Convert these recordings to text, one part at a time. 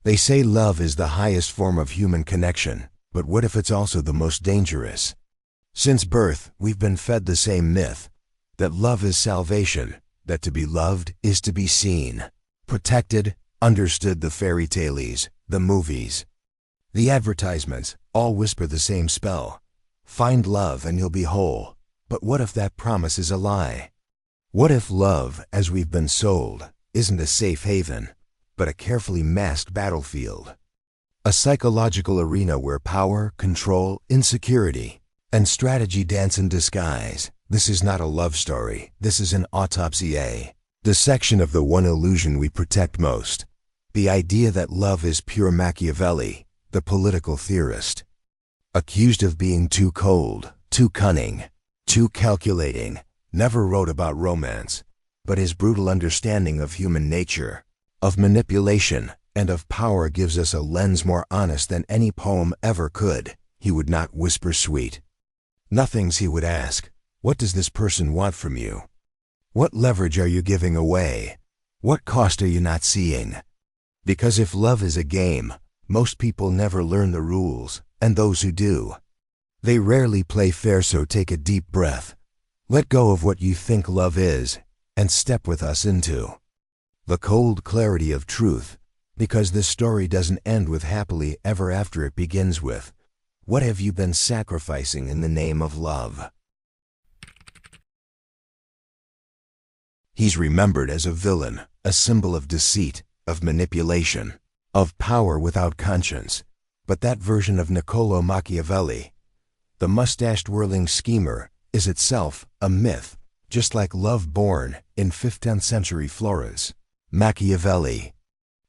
They say love is the highest form of human connection, but what if it's also the most dangerous? Since birth, we've been fed the same myth, that love is salvation, that to be loved is to be seen, protected, understood. The fairy tales, the movies, the advertisements, all whisper the same spell. Find love and you'll be whole. But what if that promise is a lie? What if love, as we've been sold, isn't a safe haven, but a carefully masked battlefield? A psychological arena where power, control, insecurity, and strategy dance in disguise. This is not a love story. This is an autopsy, a dissection of the one illusion we protect most. The idea that love is pure. Machiavelli, the political theorist, accused of being too cold, too cunning, too calculating, never wrote about romance, but his brutal understanding of human nature, of manipulation, and of power gives us a lens more honest than any poem ever could. He would not whisper sweet nothings. He would ask, what does this person want from you? What leverage are you giving away? What cost are you not seeing? Because if love is a game, most people never learn the rules, and those who do, they rarely play fair. So take a deep breath, let go of what you think love is, and step with us into the cold clarity of truth, because this story doesn't end with happily ever after. It begins with, what have you been sacrificing in the name of love? He's remembered as a villain, a symbol of deceit, of manipulation, of power without conscience. But that version of Niccolò Machiavelli, the mustached-whirling schemer, is itself a myth, just like love born in 15th century Florence. Machiavelli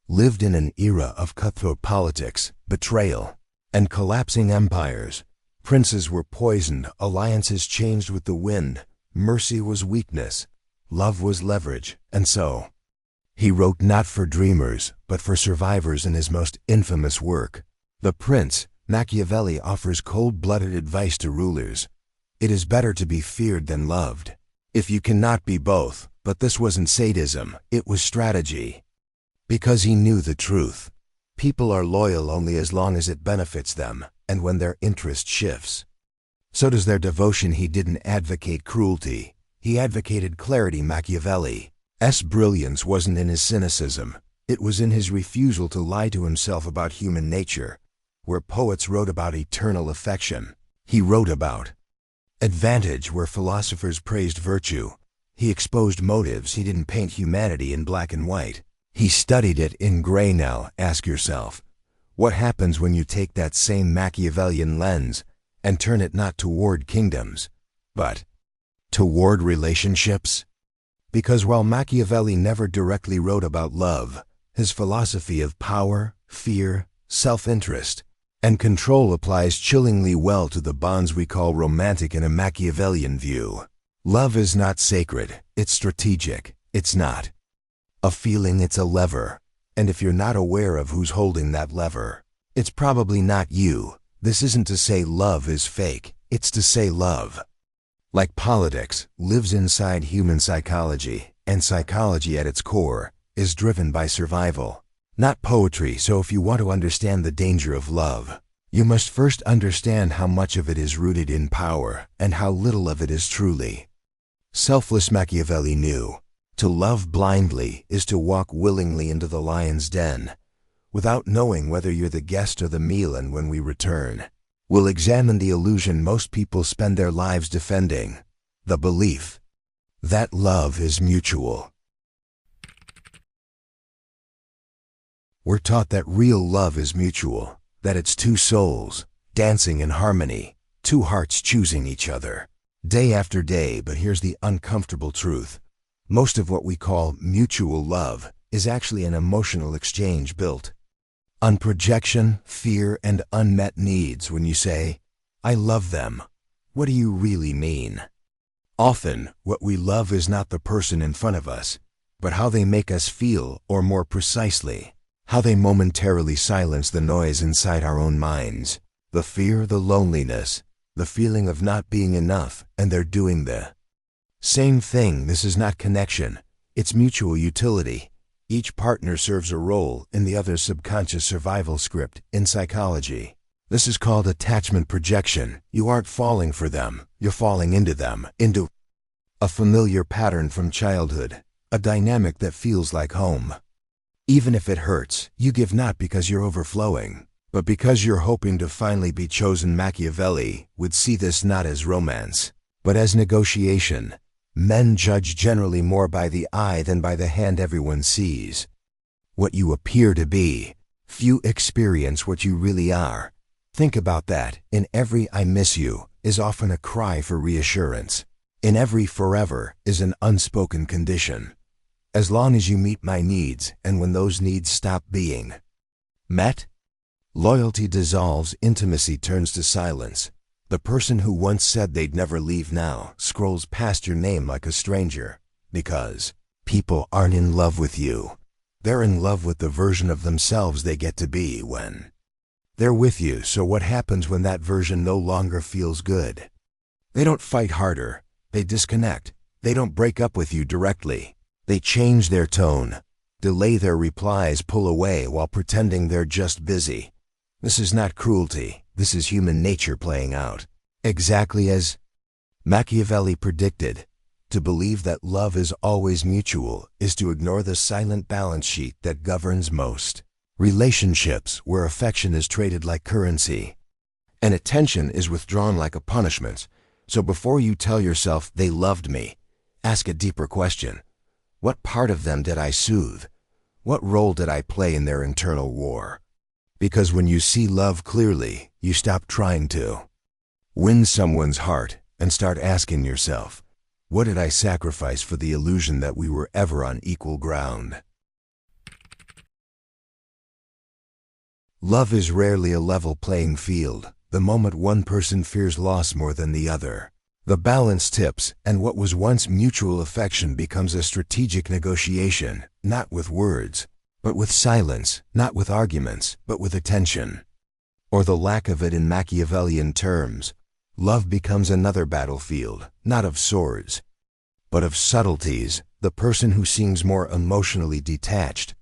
lived in an era of cutthroat politics, betrayal, and collapsing empires. Princes were poisoned, alliances changed with the wind, mercy was weakness, love was leverage, and so he wrote not for dreamers, but for survivors. In his most infamous work, The Prince, Machiavelli offers cold-blooded advice to rulers. It is better to be feared than loved, if you cannot be both. But this wasn't sadism, it was strategy. Because he knew the truth. People are loyal only as long as it benefits them, and when their interest shifts, so does their devotion. He didn't advocate cruelty, he advocated clarity. Machiavelli's brilliance wasn't in his cynicism, it was in his refusal to lie to himself about human nature. Where poets wrote about eternal affection, he wrote about advantage. Where philosophers praised virtue, he exposed motives. He didn't paint humanity in black and white, he studied it in gray. Now ask yourself, what happens when you take that same Machiavellian lens and turn it not toward kingdoms, but toward relationships? Because while Machiavelli never directly wrote about love, his philosophy of power, fear, self-interest, and control applies chillingly well to the bonds we call romantic in a Machiavellian view. Love is not sacred, it's strategic. It's not a feeling, it's a lever. And if you're not aware of who's holding that lever, it's probably not you. This isn't to say love is fake, it's to say love, like politics, lives inside human psychology, and psychology at its core is driven by survival, not poetry. So if you want to understand the danger of love, you must first understand how much of it is rooted in power and how little of it is truly selfless. Machiavelli knew to love blindly is to walk willingly into the lion's den, without knowing whether you're the guest or the meal. And when we return, we'll examine the illusion most people spend their lives defending, the belief that love is mutual. We're taught that real love is mutual, that it's two souls dancing in harmony, two hearts choosing each other day after day. But here's the uncomfortable truth. Most of what we call mutual love is actually an emotional exchange built on projection, fear, and unmet needs. When you say, I love them, what do you really mean? Often, what we love is not the person in front of us, but how they make us feel, or more precisely, how they momentarily silence the noise inside our own minds, the fear, the loneliness, the feeling of not being enough, and they're doing the same thing. This is not connection, it's mutual utility. Each partner serves a role in the other's subconscious survival script in psychology. This is called attachment projection. You aren't falling for them, you're falling into them, into a familiar pattern from childhood, a dynamic that feels like home. Even if it hurts, you give not because you're overflowing, but because you're hoping to finally be chosen. Machiavelli would see this not as romance, but as negotiation. Men judge generally more by the eye than by the hand everyone sees. What you appear to be, few experience what you really are. Think about that. In every "I miss you" is often a cry for reassurance. In every "forever" is an unspoken condition. As long as you meet my needs, and when those needs stop being met, loyalty dissolves, intimacy turns to silence. The person who once said they'd never leave now scrolls past your name like a stranger, because people aren't in love with you. They're in love with the version of themselves they get to be when they're with you. So what happens when that version no longer feels good? They don't fight harder. They disconnect. They don't break up with you directly. They change their tone, delay their replies, pull away while pretending they're just busy. This is not cruelty. This is human nature playing out. Exactly as Machiavelli predicted. To believe that love is always mutual is to ignore the silent balance sheet that governs most relationships, where affection is traded like currency and attention is withdrawn like a punishment. So before you tell yourself "they loved me," ask a deeper question. What part of them did I soothe? What role did I play in their internal war? Because when you see love clearly, you stop trying to win someone's heart and start asking yourself, what did I sacrifice for the illusion that we were ever on equal ground? Love is rarely a level playing field. The moment one person fears loss more than the other, the balance tips, and what was once mutual affection becomes a strategic negotiation, not with words, but with silence, not with arguments, but with attention, or the lack of it. In Machiavellian terms, love becomes another battlefield, not of swords, but of subtleties. The person who seems more emotionally detached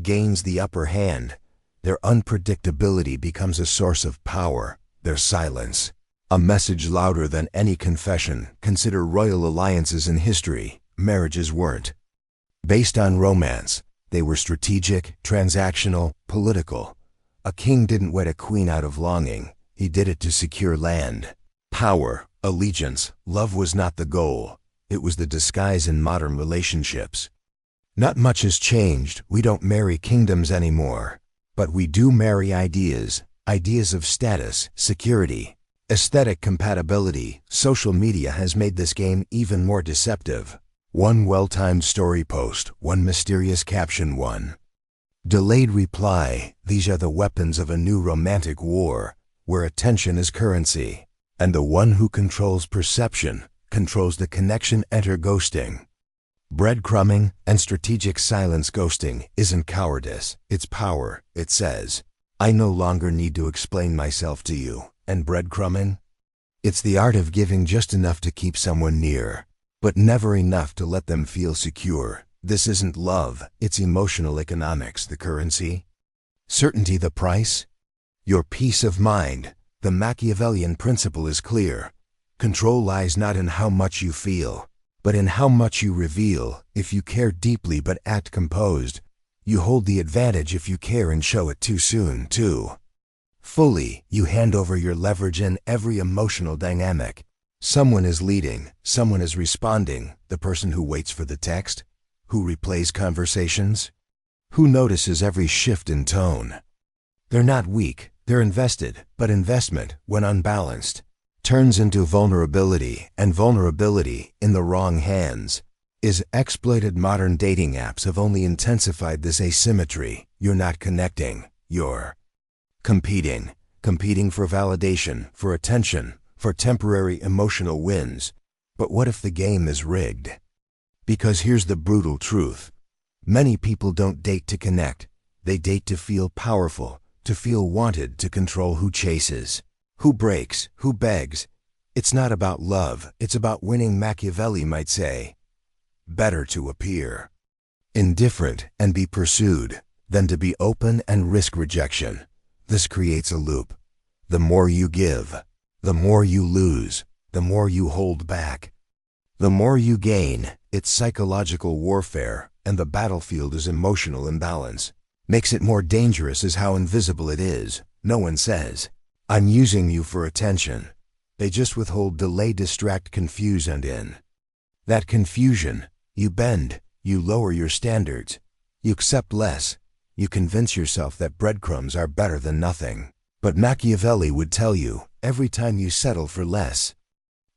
gains the upper hand. Their unpredictability becomes a source of power, their silence a message louder than any confession. Consider royal alliances in history. Marriages weren't based on romance. They were strategic, transactional, political. A king didn't wed a queen out of longing. He did it to secure land, power, allegiance. Love was not the goal. It was the disguise in modern relationships. Not much has changed. We don't marry kingdoms anymore. But we do marry ideas. Ideas of status, security, aesthetic compatibility. Social media has made this game even more deceptive. One well-timed story post, one mysterious caption, one delayed reply. These are the weapons of a new romantic war, where attention is currency. And the one who controls perception controls the connection. Enter ghosting. Breadcrumbing and strategic silence. Ghosting isn't cowardice, it's power. It says, I no longer need to explain myself to you. And breadcrumbing? It's the art of giving just enough to keep someone near, but never enough to let them feel secure. This isn't love, it's emotional economics. The currency? Certainty. The price? Your peace of mind. The Machiavellian principle is clear. Control lies not in how much you feel, but in how much you reveal. If you care deeply but act composed, you hold the advantage. If you care and show it too soon, too fully, you hand over your leverage in every emotional dynamic. Someone is leading, someone is responding. The person who waits for the text, who replays conversations, who notices every shift in tone. They're not weak, they're invested. But investment, when unbalanced, turns into vulnerability, and vulnerability, in the wrong hands, is exploited. Modern dating apps have only intensified this asymmetry. You're not connecting, you're competing. Competing for validation, for attention, for temporary emotional wins. But what if the game is rigged? Because here's the brutal truth. Many people don't date to connect. They date to feel powerful, to feel wanted, to control who chases, who breaks, who begs. It's not about love, it's about winning. Machiavelli might say, better to appear indifferent and be pursued, than to be open and risk rejection. This creates a loop. The more you give, the more you lose, the more you hold back. The more you gain, it's psychological warfare, and the battlefield is emotional imbalance. Makes it more dangerous is how invisible it is. No one says, "I'm using you for attention." They just withhold, delay, distract, confuse, and in that confusion, you bend, you lower your standards, you accept less, you convince yourself that breadcrumbs are better than nothing. But Machiavelli would tell you, every time you settle for less,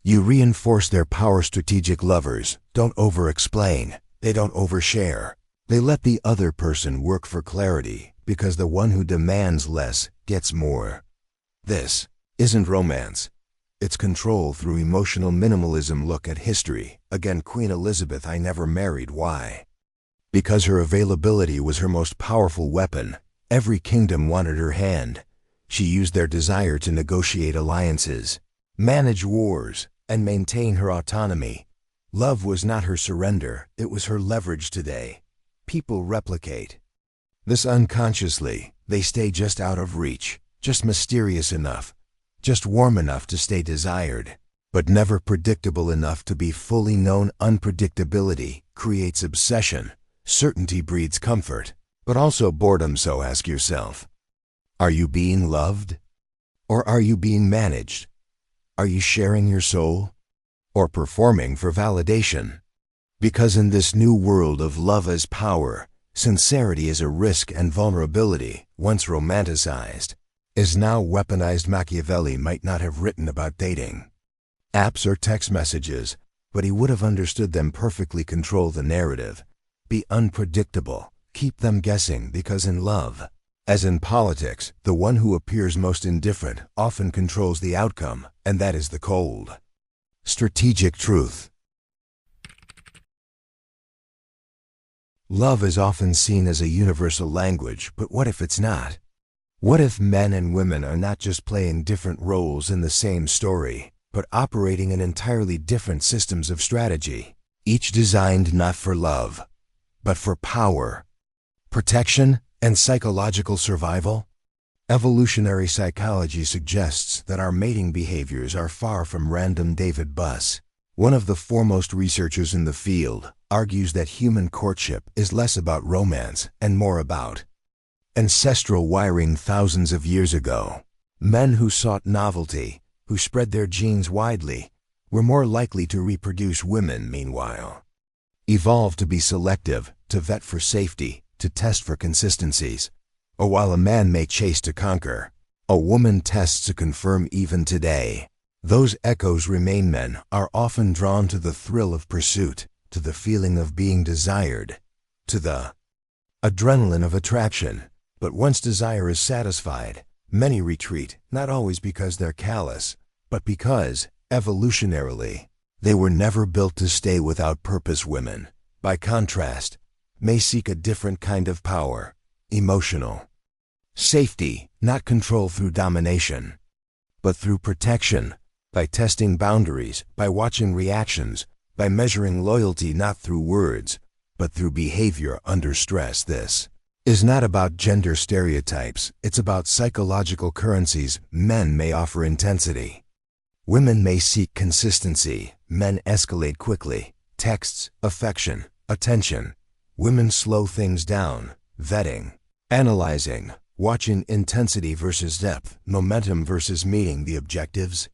you reinforce their power. Strategic lovers don't over-explain, they don't overshare. They let the other person work for clarity, because the one who demands less gets more. This isn't romance. It's control through emotional minimalism. Look at history. Again, Queen Elizabeth I never married. Why? Because her availability was her most powerful weapon. Every kingdom wanted her hand. She used their desire to negotiate alliances, manage wars, and maintain her autonomy. Love was not her surrender, it was her leverage. Today, people replicate this unconsciously. They stay just out of reach, just mysterious enough, just warm enough to stay desired, but never predictable enough to be fully known. Unpredictability creates obsession. Certainty breeds comfort, but also boredom. So ask yourself, are you being loved? Or are you being managed? Are you sharing your soul? Or performing for validation? Because in this new world of love as power, sincerity is a risk, and vulnerability, once romanticized, is now weaponized. Machiavelli might not have written about dating apps or text messages, but he would have understood them perfectly. Control the narrative. Be unpredictable. Keep them guessing, because in love, as in politics, the one who appears most indifferent often controls the outcome, and that is the cold, strategic truth. Love is often seen as a universal language, but what if it's not? What if men and women are not just playing different roles in the same story, but operating in entirely different systems of strategy, each designed not for love, but for power, protection, and psychological survival? Evolutionary psychology suggests that our mating behaviors are far from random. David Buss, one of the foremost researchers in the field, argues that human courtship is less about romance and more about ancestral wiring. Thousands of years ago, men who sought novelty, who spread their genes widely, were more likely to reproduce. Women, meanwhile, evolved to be selective, to vet for safety, to test for consistencies. Or while a man may chase to conquer, a woman tests to confirm. Even today, those echoes remain. Men are often drawn to the thrill of pursuit, to the feeling of being desired, to the adrenaline of attraction. But once desire is satisfied, many retreat, not always because they're callous, but because, evolutionarily, they were never built to stay without purpose. Women, by contrast, may seek a different kind of power, emotional safety, not control through domination, but through protection, by testing boundaries, by watching reactions, by measuring loyalty not through words, but through behavior under stress. This is not about gender stereotypes, it's about psychological currencies. Men may offer intensity. Women may seek consistency. Men escalate quickly. Texts, affection, attention. Women slow things down, vetting, analyzing, watching intensity versus depth, momentum versus meeting the objectives.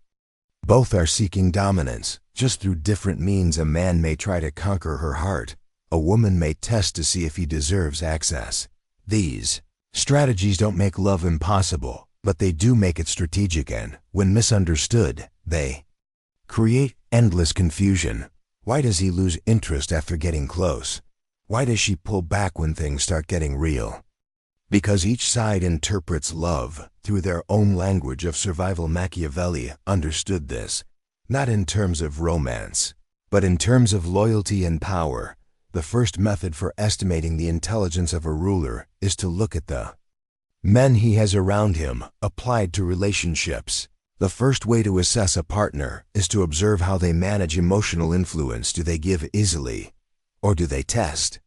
Both are seeking dominance, just through different means. A man may try to conquer her heart. A woman may test to see if he deserves access. These strategies don't make love impossible, but they do make it strategic, and, when misunderstood, they create endless confusion. Why does he lose interest after getting close? Why does she pull back when things start getting real? Because each side interprets love through their own language of survival. Machiavelli understood this, not in terms of romance, but in terms of loyalty and power. The first method for estimating the intelligence of a ruler is to look at the men he has around him, applied to relationships. The first way to assess a partner is to observe how they manage emotional influence. Do they give easily, or do they test?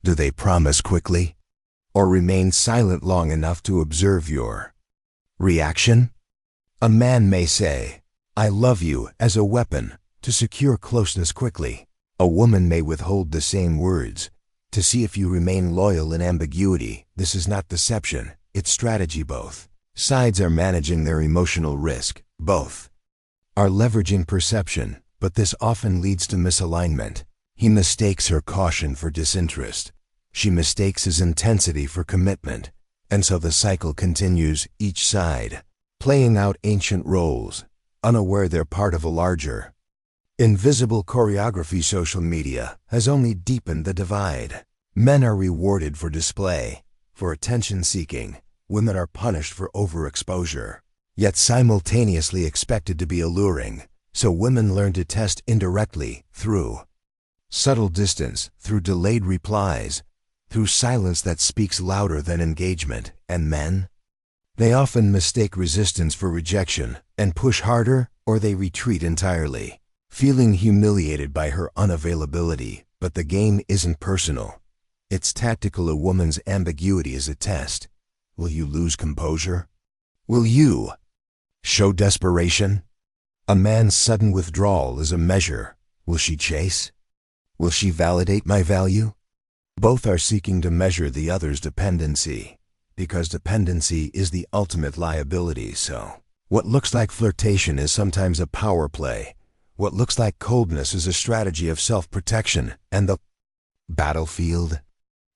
Do they promise quickly? Or remain silent long enough to observe your reaction? A man may say, "I love you," as a weapon to secure closeness quickly. A woman may withhold the same words to see if you remain loyal in ambiguity. This is not deception, it's strategy. Both sides are managing their emotional risk. Both are leveraging perception, but this often leads to misalignment. He mistakes her caution for disinterest. She mistakes his intensity for commitment. And so the cycle continues, each side playing out ancient roles, unaware they're part of a larger, invisible choreography. Social media has only deepened the divide. Men are rewarded for display, for attention-seeking. Women are punished for overexposure, yet simultaneously expected to be alluring. So women learn to test indirectly, through subtle distance, through delayed replies, through silence that speaks louder than engagement. And men? They often mistake resistance for rejection and push harder, or they retreat entirely, feeling humiliated by her unavailability. But the game isn't personal. It's tactical. A woman's ambiguity is a test. Will you lose composure? Will you show desperation? A man's sudden withdrawal is a measure. Will she chase? Will she validate my value? Both are seeking to measure the other's dependency, because dependency is the ultimate liability. So, what looks like flirtation is sometimes a power play. What looks like coldness is a strategy of self-protection. And the battlefield?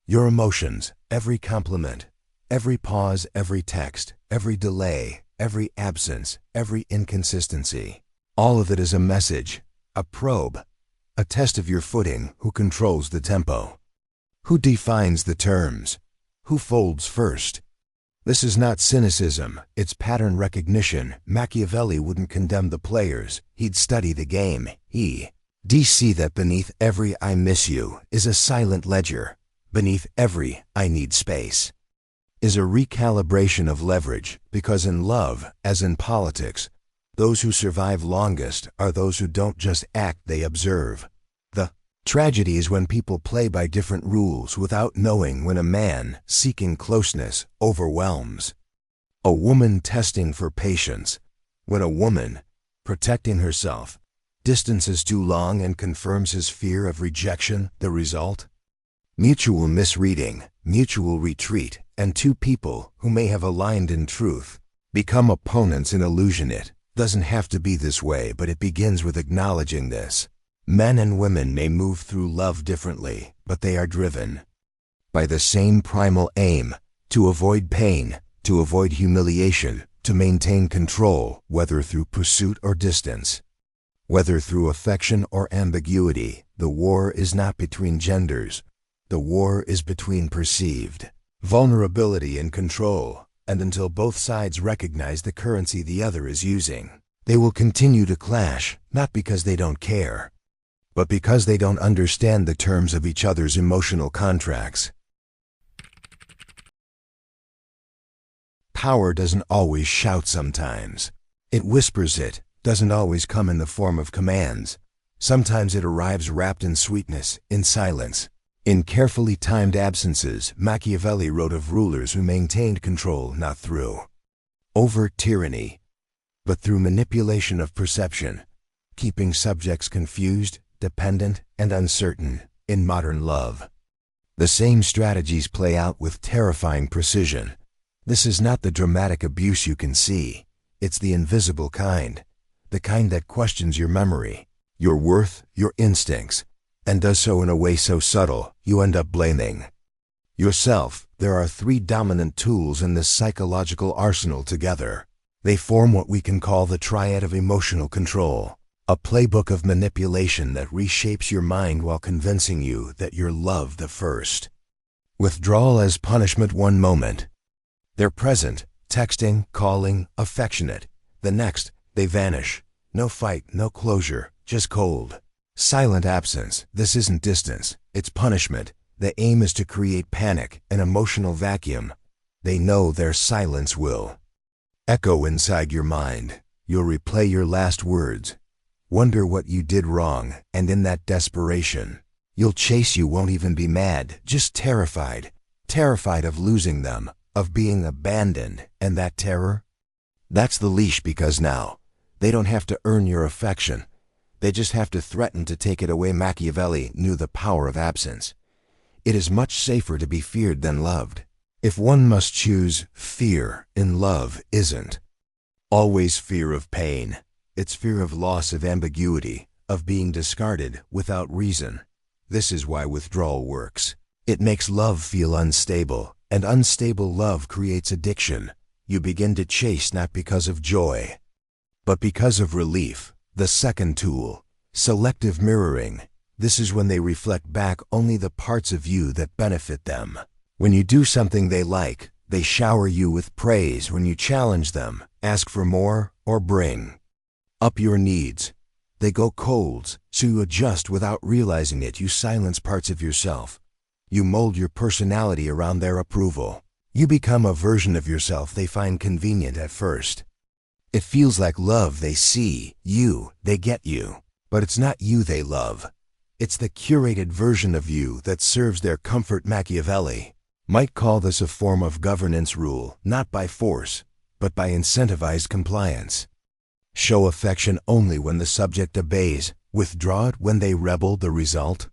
Your emotions, every compliment, every pause, every text, every delay, every absence, every inconsistency. All of it is a message, a probe, a test of your footing. Who controls the tempo? Who defines the terms? Who folds first? This is not cynicism, it's pattern recognition. Machiavelli wouldn't condemn the players, he'd study the game. He'd see that beneath every "I miss you" is a silent ledger. Beneath every "I need space" is a recalibration of leverage, because in love, as in politics, those who survive longest are those who don't just act, they observe. The tragedy is when people play by different rules without knowing. When a man seeking closeness overwhelms a woman testing for patience. When a woman protecting herself distances too long and confirms his fear of rejection. The result? Mutual misreading, mutual retreat, and two people who may have aligned in truth become opponents in illusion. It doesn't have to be this way, but it begins with acknowledging this. Men and women may move through love differently, but they are driven by the same primal aim: to avoid pain, to avoid humiliation, to maintain control, whether through pursuit or distance, whether through affection or ambiguity. The war is not between genders. The war is between perceived vulnerability and control. And until both sides recognize the currency the other is using, they will continue to clash, not because they don't care, but because they don't understand the terms of each other's emotional contracts. Power doesn't always shout. Sometimes it whispers. It doesn't always come in the form of commands. Sometimes it arrives wrapped in sweetness, in silence, in carefully timed absences. Machiavelli wrote of rulers who maintained control not through overt tyranny, but through manipulation of perception, keeping subjects confused, dependent, and uncertain. In modern love, the same strategies play out with terrifying precision. This is not the dramatic abuse you can see. It's the invisible kind, the kind that questions your memory, your worth, your instincts, and does so in a way so subtle you end up blaming yourself. There are three dominant tools in this psychological arsenal. Together, they form what we can call the triad of emotional control, a playbook of manipulation that reshapes your mind while convincing you that you're loved. The first, withdrawal as punishment. One moment, they're present, texting, calling, affectionate. The next, they vanish. No fight, no closure, just cold, silent absence. This isn't distance, it's punishment. The aim is to create panic, an emotional vacuum. They know their silence will echo inside your mind. You'll replay your last words, wonder what you did wrong, and in that desperation, You'll chase, you won't even be mad, just terrified. Terrified of losing them, of being abandoned, and that terror? That's the leash, because now, they don't have to earn your affection. They just have to threaten to take it away. Machiavelli knew the power of absence. It is much safer to be feared than loved. If one must choose, fear in love isn't always fear of pain. It's fear of loss, of ambiguity, of being discarded without reason. This is why withdrawal works. It makes love feel unstable, and unstable love creates addiction. You begin to chase not because of joy, but because of relief. The second tool, selective mirroring. This is when they reflect back only the parts of you that benefit them. When you do something they like, they shower you with praise. When you challenge them, ask for more, or bring up your needs, they go cold, so you adjust without realizing it. You silence parts of yourself. You mold your personality around their approval. You become a version of yourself they find convenient at first. It feels like love. They see you, they get you, but it's not you they love. It's the curated version of you that serves their comfort. Machiavelli might call this a form of governance rule, not by force, but by incentivized compliance. Show affection only when the subject obeys. Withdraw it when they rebel. The result?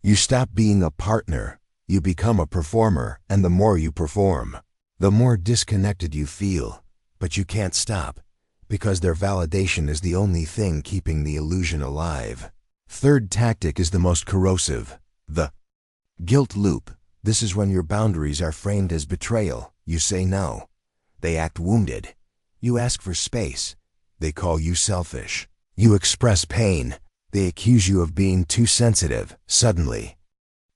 You stop being a partner. You become a performer, and the more you perform, the more disconnected you feel. But you can't stop, because their validation is the only thing keeping the illusion alive. Third tactic is the most corrosive, the guilt loop. This is when your boundaries are framed as betrayal. You say no. They act wounded. You ask for space. They call you selfish. You express pain. They accuse you of being too sensitive. Suddenly,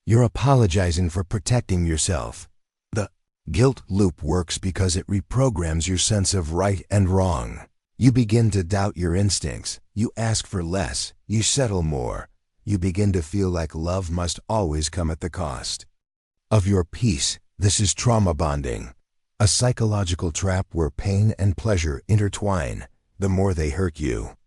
you're apologizing for protecting yourself. The guilt loop works because it reprograms your sense of right and wrong. You begin to doubt your instincts. You ask for less. You settle more. You begin to feel like love must always come at the cost of your peace. This is trauma bonding, a psychological trap where pain and pleasure intertwine. The more they hurt you,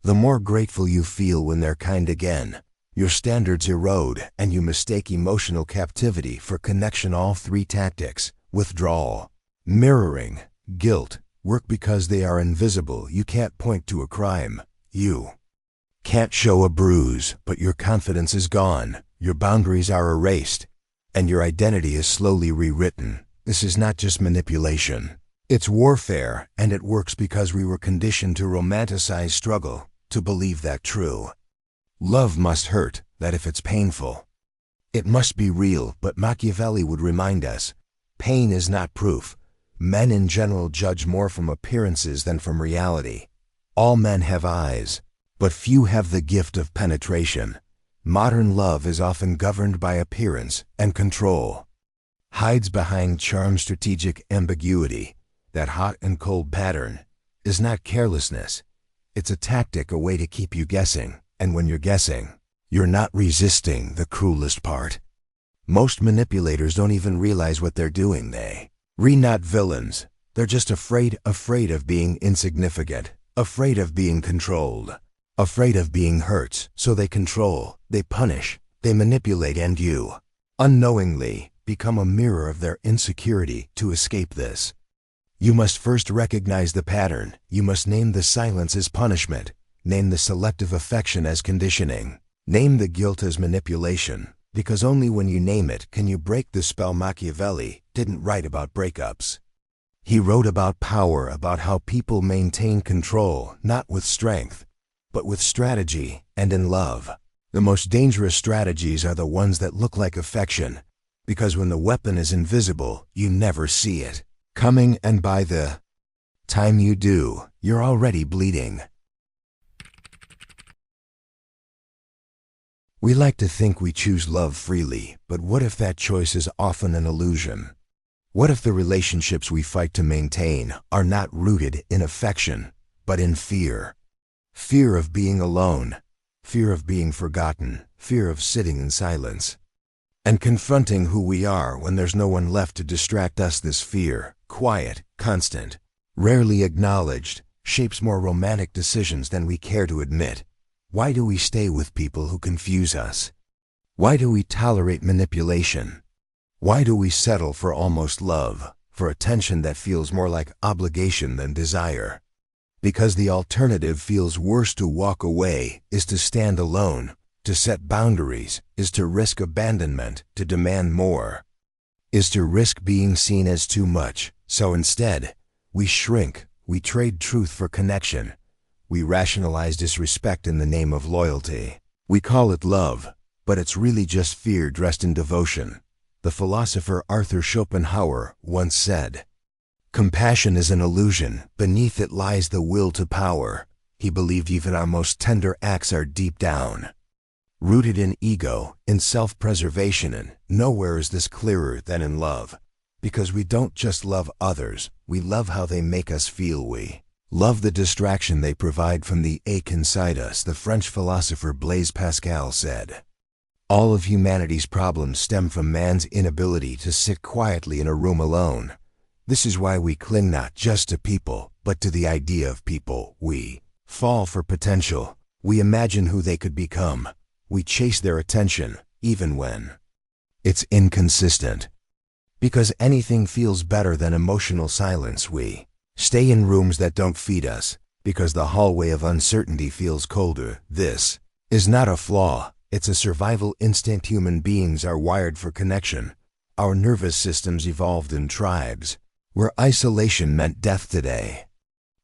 the more grateful you feel when they're kind again. Your standards erode, and you mistake emotional captivity for connection. All three tactics, withdrawal, mirroring, guilt, work because they are invisible. You can't point to a crime. You can't show a bruise, but your confidence is gone. Your boundaries are erased, and your identity is slowly rewritten. This is not just manipulation. It's warfare, and it works because we were conditioned to romanticize struggle, to believe that true love must hurt, that if it's painful, it must be real. But Machiavelli would remind us, pain is not proof. Men in general judge more from appearances than from reality. All men have eyes, but few have the gift of penetration. Modern love is often governed by appearance and control, hides behind charm. Strategic ambiguity, that hot and cold pattern, is not carelessness. It's a tactic, a way to keep you guessing. And when you're guessing, you're not resisting. The cruelest part, most manipulators don't even realize what they're doing. They're not villains. They're just afraid of being insignificant, afraid of being controlled, afraid of being hurt. So they control, they punish, they manipulate, and you, unknowingly, become a mirror of their insecurity. To escape this, you must first recognize the pattern. You must name the silence as punishment. Name the selective affection as conditioning. Name the guilt as manipulation, because only when you name it can you break the spell. Machiavelli didn't write about breakups. He wrote about power, about how people maintain control, not with strength, but with strategy. And in love, the most dangerous strategies are the ones that look like affection, because when the weapon is invisible, you never see it coming, and by the time you do, you're already bleeding. We like to think we choose love freely, but what if that choice is often an illusion? What if the relationships we fight to maintain are not rooted in affection, but in fear? Fear of being alone, fear of being forgotten, fear of sitting in silence and confronting who we are when there's no one left to distract us. This fear, quiet, constant, rarely acknowledged, shapes more romantic decisions than we care to admit. Why do we stay with people who confuse us? Why do we tolerate manipulation? Why do we settle for almost love, for attention that feels more like obligation than desire? Because the alternative feels worse. To walk away is to stand alone, to set boundaries is to risk abandonment, to demand more is to risk being seen as too much. So instead, we shrink, we trade truth for connection. We rationalize disrespect in the name of loyalty. We call it love, but it's really just fear dressed in devotion. The philosopher Arthur Schopenhauer once said, "Compassion is an illusion, beneath it lies the will to power." He believed even our most tender acts are deep down rooted in ego, in self-preservation, and nowhere is this clearer than in love. Because we don't just love others, we love how they make us feel. We love the distraction they provide from the ache inside us. The French philosopher Blaise Pascal said, "All of humanity's problems stem from man's inability to sit quietly in a room alone." This is why we cling not just to people, but to the idea of people. We fall for potential. We imagine who they could become. We chase their attention, even when it's inconsistent. Because anything feels better than emotional silence, we stay in rooms that don't feed us, because the hallway of uncertainty feels colder. This is not a flaw, it's a survival instinct. Human beings are wired for connection. Our nervous systems evolved in tribes, where isolation meant death today.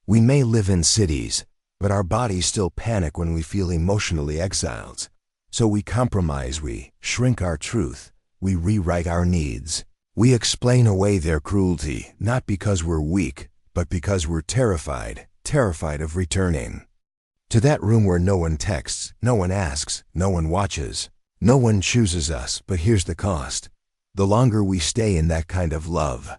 We may live in cities, but our bodies still panic when we feel emotionally exiled. So we compromise, we shrink our truth, we rewrite our needs. We explain away their cruelty, not because we're weak, but because we're terrified of returning to that room where no one texts, no one asks, no one watches, no one chooses us. But here's the cost. The longer we stay in that kind of love,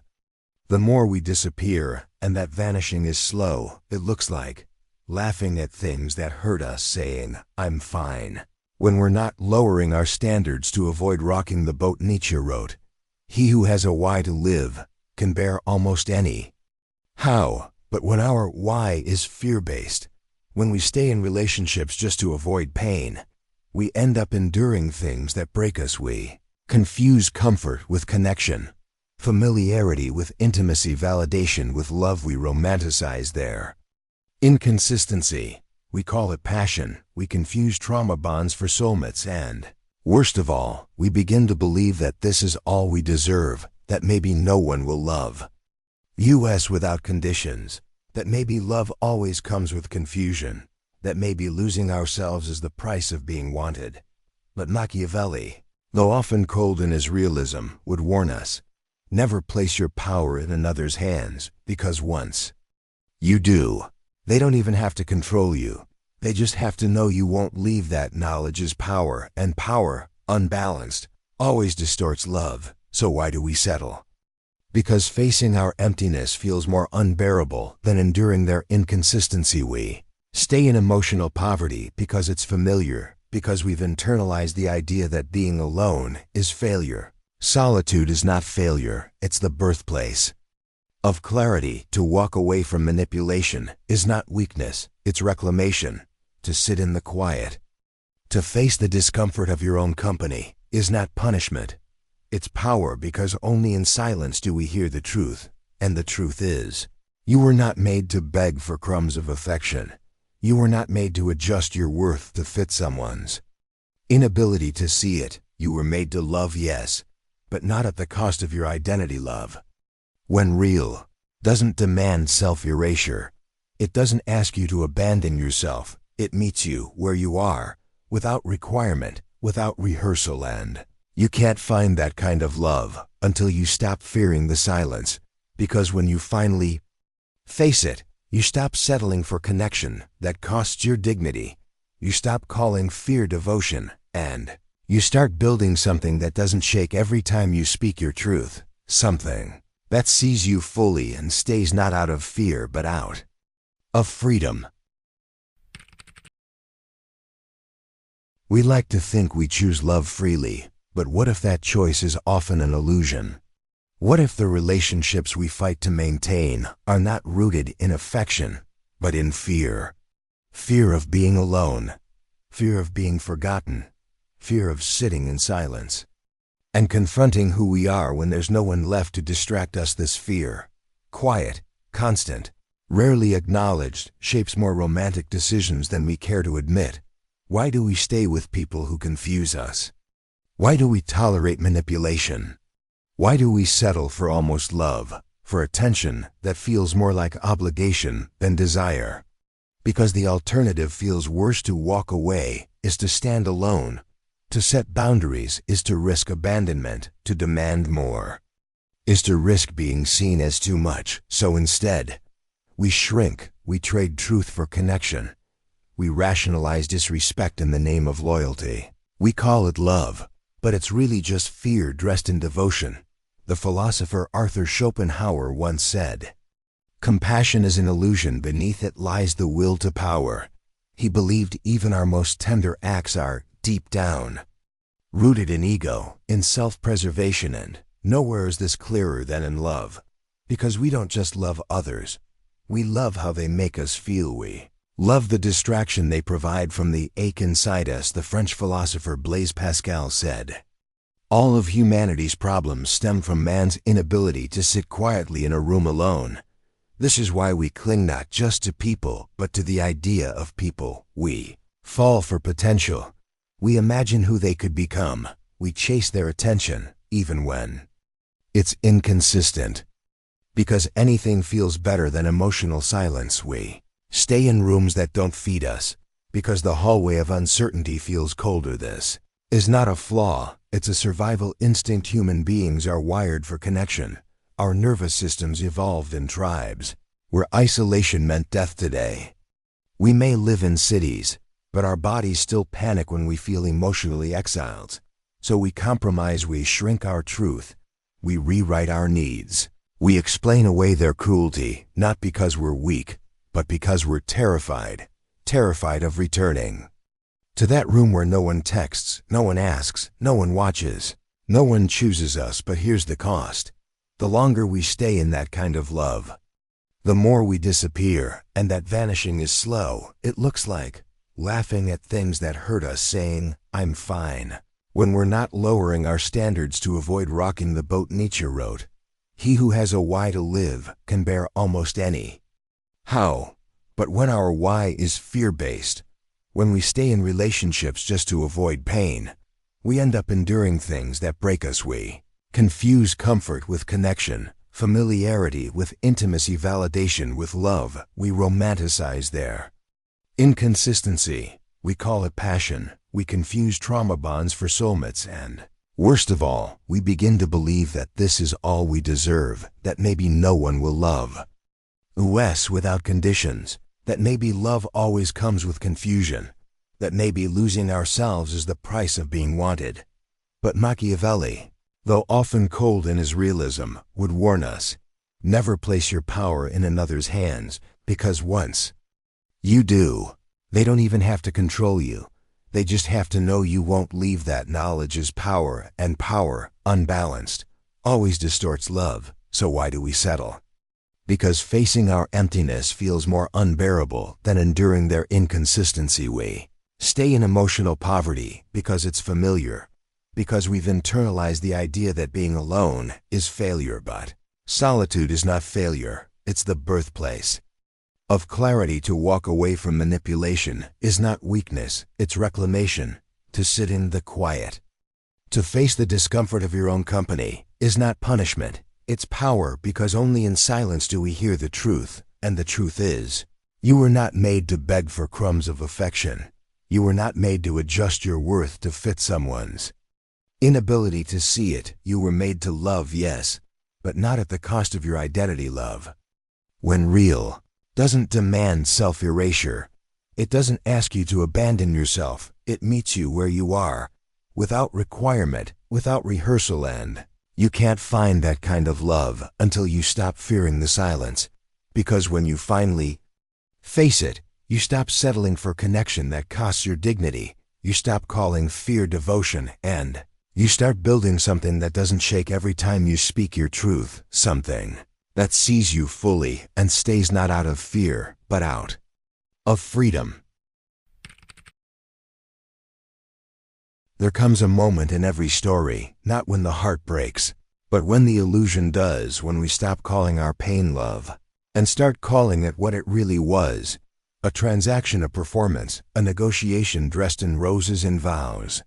the more we disappear, and that vanishing is slow. It looks like laughing at things that hurt us, saying, "I'm fine," when we're not, lowering our standards to avoid rocking the boat. Nietzsche wrote, "He who has a why to live can bear almost any how." But when our why is fear-based, when we stay in relationships just to avoid pain, we end up enduring things that break us. We confuse comfort with connection, familiarity with intimacy, validation with love. We romanticize their inconsistency. We call it passion. We confuse trauma bonds for soulmates, and worst of all, we begin to believe that this is all we deserve, that maybe no one will love us without conditions, that maybe love always comes with confusion, that maybe losing ourselves is the price of being wanted. But Machiavelli, though often cold in his realism, would warn us, never place your power in another's hands, because once you do, they don't even have to control you. They just have to know you won't leave. That knowledge is power, and power, unbalanced, always distorts love. So why do we settle? Because facing our emptiness feels more unbearable than enduring their inconsistency. We stay in emotional poverty because it's familiar, because we've internalized the idea that being alone is failure. Solitude is not failure, it's the birthplace of clarity. To walk away from manipulation is not weakness, it's reclamation. To sit in the quiet, to face the discomfort of your own company, is not punishment. It's power, because only in silence do we hear the truth. And the truth is, you were not made to beg for crumbs of affection. You were not made to adjust your worth to fit someone's inability to see it. You were made to love, yes, but not at the cost of your identity. Love, when real, doesn't demand self-erasure. It doesn't ask you to abandon yourself. It meets you where you are, without requirement, without rehearsal. And you can't find that kind of love until you stop fearing the silence. Because when you finally face it, you stop settling for connection that costs your dignity. You stop calling fear devotion, and you start building something that doesn't shake every time you speak your truth. Something that sees you fully and stays, not out of fear but out of freedom. We like to think we choose love freely, but what if that choice is often an illusion? What if the relationships we fight to maintain are not rooted in affection, but in fear? Fear of being alone, fear of being forgotten, fear of sitting in silence, and confronting who we are when there's no one left to distract us. This fear, quiet, constant, rarely acknowledged, shapes more romantic decisions than we care to admit. Why do we stay with people who confuse us? Why do we tolerate manipulation? Why do we settle for almost love, for attention that feels more like obligation than desire? Because the alternative feels worse. To walk away is to stand alone. To set boundaries is to risk abandonment. To demand more is to risk being seen as too much. So instead, we shrink, we trade truth for connection. We rationalize disrespect in the name of loyalty. We call it love, but it's really just fear dressed in devotion. The philosopher Arthur Schopenhauer once said, "Compassion is an illusion, beneath it lies the will to power." He believed even our most tender acts are, deep down, rooted in ego, in self-preservation, and nowhere is this clearer than in love. Because we don't just love others, we love how they make us feel. We love the distraction they provide from the ache inside us. The French philosopher Blaise Pascal said, "All of humanity's problems stem from man's inability to sit quietly in a room alone." This is why we cling not just to people, but to the idea of people. We fall for potential. We imagine who they could become. We chase their attention, even when it's inconsistent. Because anything feels better than emotional silence, we stay in rooms that don't feed us. Because the hallway of uncertainty feels colder. This is not a flaw, it's a survival instinct. Human beings are wired for connection. Our nervous systems evolved in tribes, where isolation meant death. Today, we may live in cities, but our bodies still panic when we feel emotionally exiled. So we compromise, we shrink our truth, we rewrite our needs. We explain away their cruelty, not because we're weak, but because we're terrified of returning to that room where no one texts, no one asks, no one watches, no one chooses us. But here's the cost. The longer we stay in that kind of love, the more we disappear, and that vanishing is slow. It looks like laughing at things that hurt us, saying, "I'm fine," when we're not, lowering our standards to avoid rocking the boat. Nietzsche wrote, "He who has a why to live can bear almost any how." But when our why is fear-based, when we stay in relationships just to avoid pain, we end up enduring things that break us. We confuse comfort with connection, familiarity with intimacy, validation with love. We romanticize their inconsistency. We call it passion. We confuse trauma bonds for soulmates, and worst of all, we begin to believe that this is all we deserve, that maybe no one will love us without conditions, that maybe love always comes with confusion, that maybe losing ourselves is the price of being wanted. But Machiavelli, though often cold in his realism, would warn us, never place your power in another's hands, because once you do, they don't even have to control you. They just have to know you won't leave. That knowledge is power, and power, unbalanced, always distorts love. So why do we settle? Because facing our emptiness feels more unbearable than enduring their inconsistency. We stay in emotional poverty because it's familiar, because we've internalized the idea that being alone is failure. But solitude is not failure, it's the birthplace of clarity. To walk away from manipulation is not weakness, it's reclamation. To sit in the quiet, to face the discomfort of your own company, is not punishment, it's power. Because only in silence do we hear the truth, and the truth is, you were not made to beg for crumbs of affection. You were not made to adjust your worth to fit someone's inability to see it. You were made to love, yes, but not at the cost of your identity. Love, when real, doesn't demand self-erasure. It doesn't ask you to abandon yourself. It meets you where you are, without requirement, without rehearsal. And you can't find that kind of love until you stop fearing the silence. Because when you finally face it, you stop settling for connection that costs your dignity. You stop calling fear devotion, and you start building something that doesn't shake every time you speak your truth. Something that sees you fully and stays, not out of fear, but out of freedom. There comes a moment in every story, not when the heart breaks, but when the illusion does, when we stop calling our pain love and start calling it what it really was, a transaction, a performance, a negotiation dressed in roses and vows.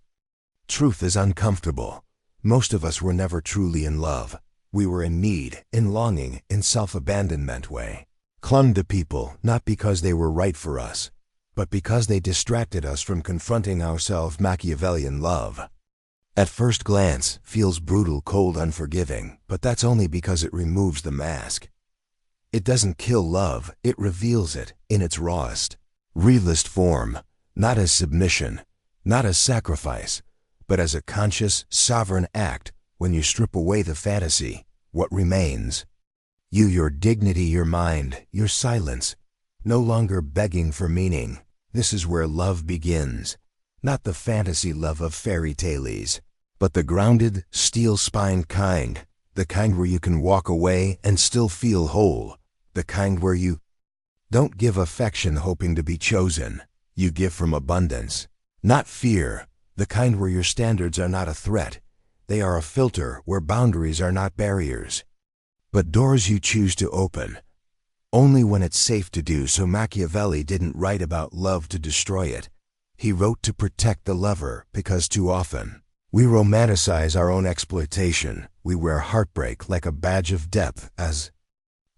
Truth is uncomfortable. Most of us were never truly in love. We were in need, in longing, in self-abandonment way. Clung to people, not because they were right for us, but because they distracted us from confronting ourselves. Machiavellian love, at first glance, feels brutal, cold, unforgiving, but that's only because it removes the mask. It doesn't kill love, it reveals it in its rawest, realest form, not as submission, not as sacrifice, but as a conscious, sovereign act. When you strip away the fantasy, what remains? You, your dignity, your mind, your silence, no longer begging for meaning. This is where love begins. Not the fantasy love of fairy tales, but the grounded, steel-spined kind, the kind where you can walk away and still feel whole, the kind where you don't give affection hoping to be chosen, you give from abundance, not fear, the kind where your standards are not a threat, they are a filter, where boundaries are not barriers, but doors you choose to open, only when it's safe to do so. Machiavelli didn't write about love to destroy it. He wrote to protect the lover, because too often we romanticize our own exploitation. We wear heartbreak like a badge of depth, as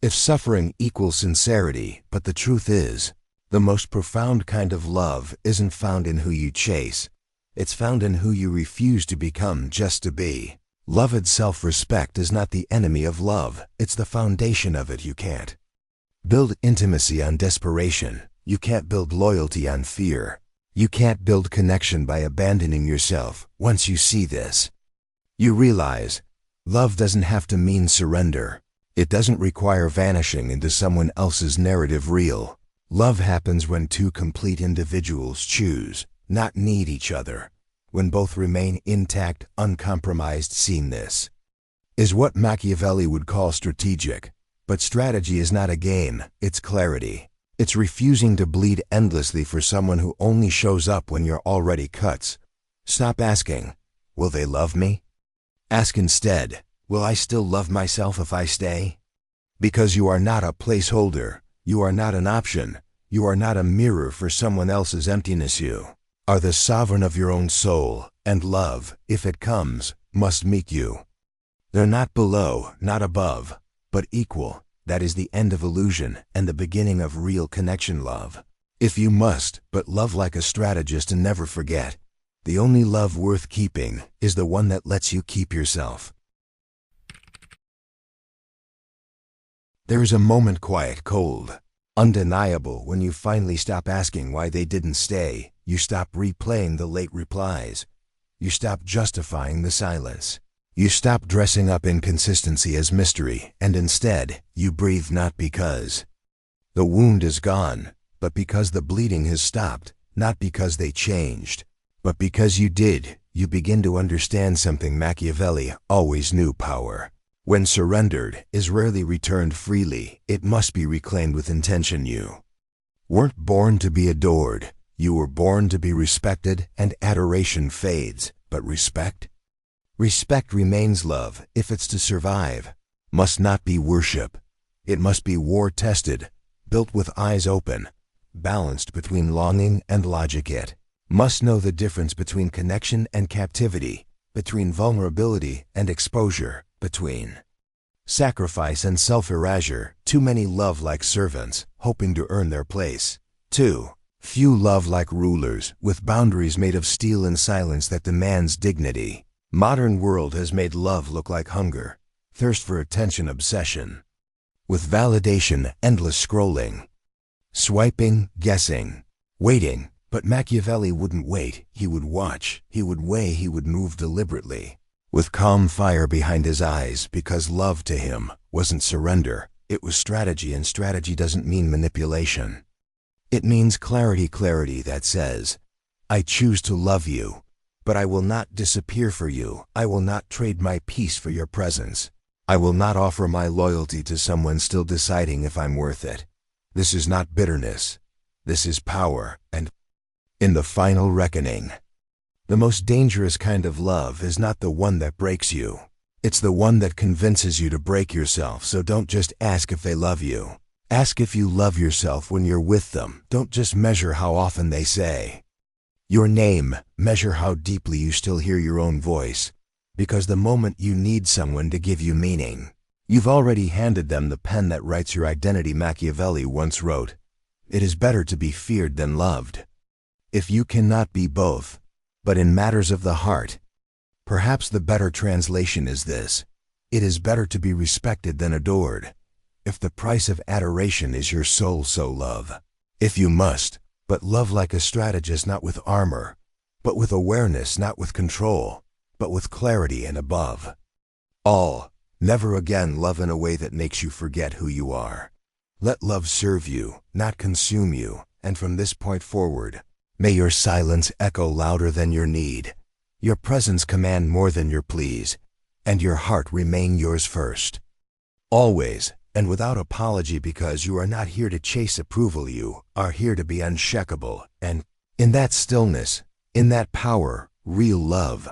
if suffering equals sincerity. But the truth is, the most profound kind of love isn't found in who you chase. It's found in who you refuse to become just to be. Loved self-respect is not the enemy of love, it's the foundation of it. You can't build intimacy on desperation. You can't build loyalty on fear. You can't build connection by abandoning yourself. Once you see this, you realize love doesn't have to mean surrender. It doesn't require vanishing into someone else's narrative reel. Love happens when two complete individuals choose, not need each other, when both remain intact, uncompromised. Seen this is what Machiavelli would call strategic. But strategy is not a game, it's clarity. It's refusing to bleed endlessly for someone who only shows up when you're already cuts. Stop asking, will they love me? Ask instead, will I still love myself if I stay? Because you are not a placeholder, you are not an option, you are not a mirror for someone else's emptiness. You are the sovereign of your own soul, and love, if it comes, must meet you. They're not below, not above, but equal. That is the end of illusion and the beginning of real connection. Love, if you must, but love like a strategist, and never forget, the only love worth keeping is the one that lets you keep yourself. There is a moment, quiet, cold, undeniable, when you finally stop asking why they didn't stay. You stop replaying the late replies. You stop justifying the silence. You stop dressing up inconsistency as mystery, and instead, you breathe, not because the wound is gone, but because the bleeding has stopped, not because they changed, but because you did. You begin to understand something Machiavelli always knew: power, when surrendered, is rarely returned freely. It must be reclaimed with intention. You weren't born to be adored, you were born to be respected, and adoration fades, but respect remains. Love, if it's to survive, must not be worship. It must be war-tested, built with eyes open, balanced between longing and logic. It must know the difference between connection and captivity, between vulnerability and exposure, between sacrifice and self-erasure. Too many love like servants, hoping to earn their place. Too few love like rulers, with boundaries made of steel and silence that demands dignity. Modern world has made love look like hunger, thirst for attention, obsession with validation, endless scrolling, swiping, guessing, waiting. But Machiavelli wouldn't wait. He would watch, he would weigh, he would move deliberately, with calm fire behind his eyes, because love to him wasn't surrender, it was strategy. And strategy doesn't mean manipulation. It means clarity, clarity that says, I choose to love you, but I will not disappear for you. I will not trade my peace for your presence. I will not offer my loyalty to someone still deciding if I'm worth it. This is not bitterness. This is power, and in the final reckoning, The most dangerous kind of love is not the one that breaks you. It's the one that convinces you to break yourself, so don't just ask if they love you. Ask if you love yourself when you're with them. Don't just measure how often they say your name. Measure how deeply you still hear your own voice. Because the moment you need someone to give you meaning, you've already handed them the pen that writes your identity. Machiavelli once wrote, "It is better to be feared than loved." If you cannot be both, but in matters of the heart, perhaps the better translation is this: it is better to be respected than adored. If the price of adoration is your soul, so love. If you must, but love like a strategist, not with armor, but with awareness, not with control, but with clarity and above all, never again love in a way that makes you forget who you are. Let love serve you, not consume you, and from this point forward, may your silence echo louder than your need, your presence command more than your pleas, and your heart remain yours first. Always, and without apology, because you are not here to chase approval. You are here to be unshakable, and in that stillness, in that power, real love,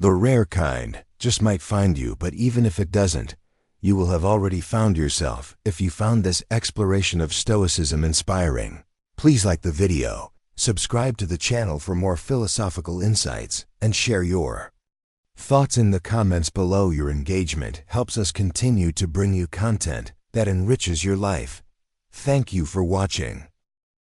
the rare kind, just might find you. But even if it doesn't, you will have already found yourself. If you found this exploration of Stoicism inspiring, please like the video, subscribe to the channel for more philosophical insights, and share your thoughts in the comments below. Your engagement helps us continue to bring you content that enriches your life. Thank you for watching.